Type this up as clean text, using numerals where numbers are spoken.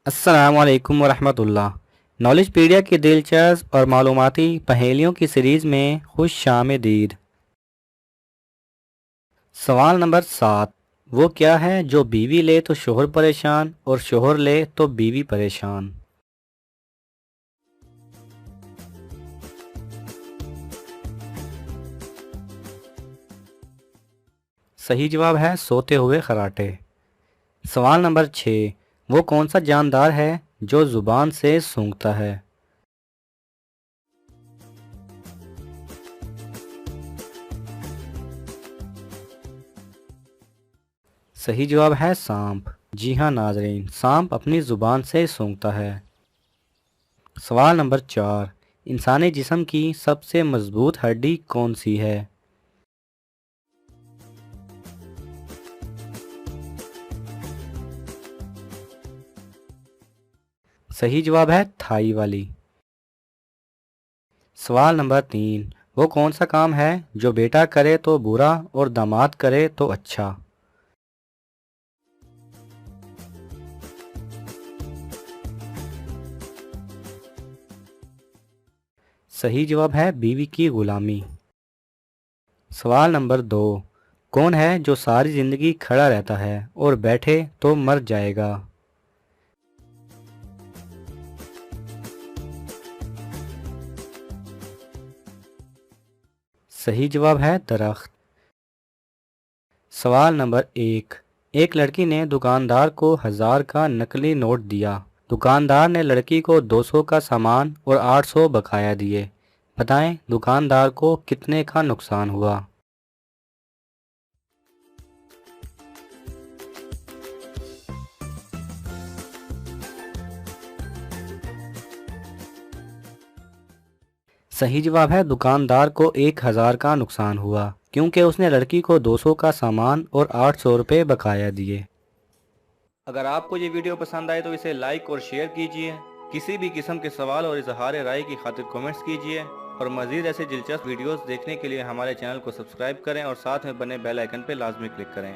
अस्सलामुअलैकुम वरहमतुल्लाह। नॉलेजपीडिया की दिलचस्प और मालूमाती पहेलियों की सीरीज़ में खुश आमदीद। सवाल नंबर 7। वो क्या है जो बीवी ले तो शोहर परेशान और शोहर ले तो बीवी परेशान? सही जवाब है सोते हुए खर्राटे। सवाल नंबर 6। वो कौन सा जानदार है जो ज़ुबान से सूंघता है? सही जवाब है सांप। जी हाँ नाजरीन, सांप अपनी ज़ुबान से सूंघता है। सवाल नंबर 4। इंसानी जिस्म की सबसे मजबूत हड्डी कौन सी है? सही जवाब है थाई वाली। सवाल नंबर 3। वो कौन सा काम है जो बेटा करे तो बुरा और दामाद करे तो अच्छा? सही जवाब है बीवी की गुलामी। सवाल नंबर 2। कौन है जो सारी जिंदगी खड़ा रहता है और बैठे तो मर जाएगा? सही जवाब है दरख्त। सवाल नंबर 1। एक लड़की ने दुकानदार को 1000 का नकली नोट दिया। दुकानदार ने लड़की को 200 का सामान और 800 बकाया दिए। बताएं दुकानदार को कितने का नुकसान हुआ? सही जवाब है दुकानदार को 1000 का नुकसान हुआ क्योंकि उसने लड़की को 200 का सामान और 800 रुपये बकाया दिए। अगर आपको ये वीडियो पसंद आए तो इसे लाइक और शेयर कीजिए। किसी भी किस्म के सवाल और इजहार राय की खातिर कमेंट्स कीजिए और मज़ीद ऐसे दिलचस्प वीडियोस देखने के लिए हमारे चैनल को सब्सक्राइब करें और साथ में बने बेल आइकन पर लाजमी क्लिक करें।